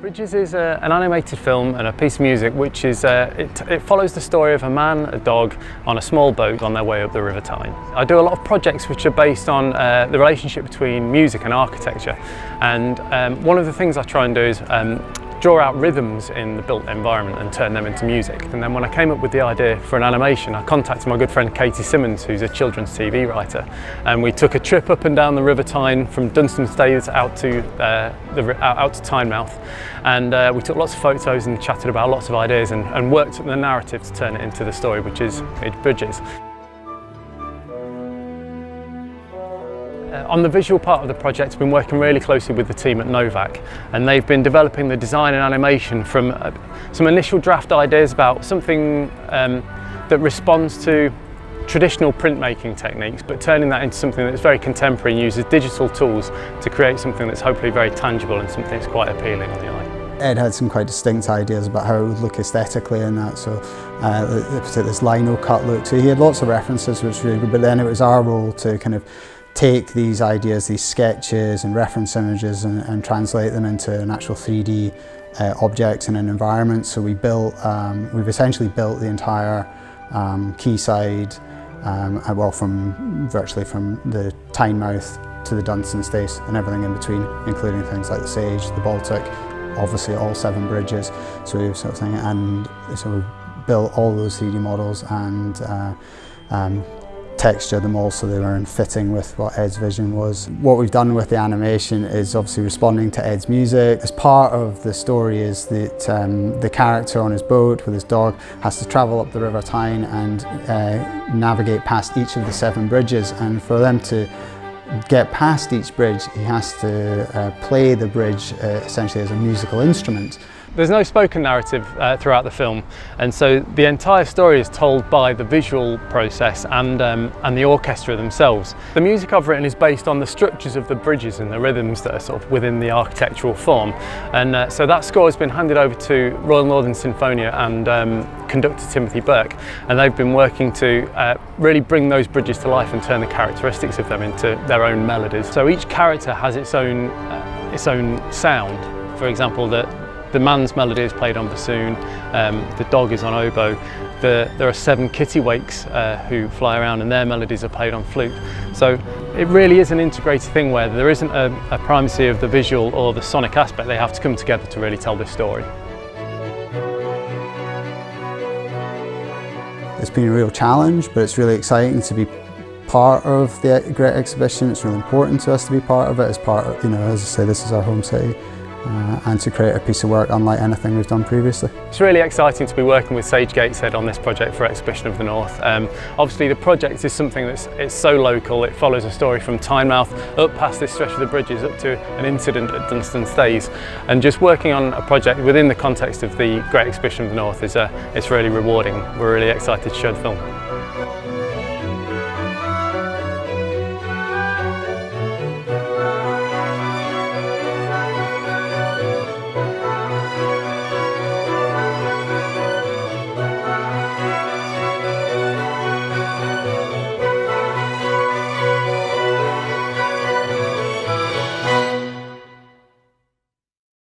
Bridges is an animated film and a piece of music which is, it follows the story of a man, a dog on a small boat on their way up the River Tyne. I do a lot of projects which are based on the relationship between music and architecture, and one of the things I try and do is draw out rhythms in the built environment and turn them into music. And then when I came up with the idea for an animation, I contacted my good friend Simmons, who's a children's TV writer, and we took a trip up and down the River Tyne from Dunstanstaithes out to Tynemouth, and we took lots of photos and chatted about lots of ideas and worked at the narrative to turn it into the story, which is Bridges. On the visual part of the project, I've been working really closely with the team at Novak, and they've been developing the design and animation from some initial draft ideas about something that responds to traditional printmaking techniques, but turning that into something that's very contemporary and uses digital tools to create something that's hopefully very tangible and something that's quite appealing on the eye. Ed had some quite distinct ideas about how it would look aesthetically in that, so this lino cut look. So he had lots of references, which was really good, but then it was our role to kind of take these ideas, these sketches and reference images and translate them into an actual 3D objects in an environment. So we've essentially built the entire quayside, virtually from the Tynemouth to the Dunstanstaithes and everything in between, including things like the Sage, the Baltic, obviously all 7 bridges, so we sort of thing, and so we built all those 3D models and textured them all so they were in fitting with what Ed's vision was. What we've done with the animation is obviously responding to Ed's music. As part of the story is that the character on his boat with his dog has to travel up the River Tyne and navigate past each of the 7 bridges, and for them to get past each bridge he has to play the bridge essentially as a musical instrument. There's no spoken narrative throughout the film, and so the entire story is told by the visual process and the orchestra themselves. The music I've written is based on the structures of the bridges and the rhythms that are sort of within the architectural form, and so that score has been handed over to Royal Northern Sinfonia and conductor Timothy Burke, and they've been working to really bring those bridges to life and turn the characteristics of them into their own melodies. So each character has its own sound. For example, the man's melody is played on bassoon, the dog is on oboe, there are 7 kittiwakes who fly around and their melodies are played on flute. So it really is an integrated thing where there isn't a primacy of the visual or the sonic aspect. They have to come together to really tell this story. It's been a real challenge, but it's really exciting to be part of the Great Exhibition. It's really important to us to be part of it as part of, as I say, this is our home city. And to create a piece of work unlike anything we've done previously. It's really exciting to be working with Sage Gateshead on this project for Exhibition of the North. Obviously the project is something it's so local. It follows a story from Tynemouth up past this stretch of the bridges up to an incident at Dunstanstaithes, and just working on a project within the context of the Great Exhibition of the North is it's really rewarding. We're really excited to show the film.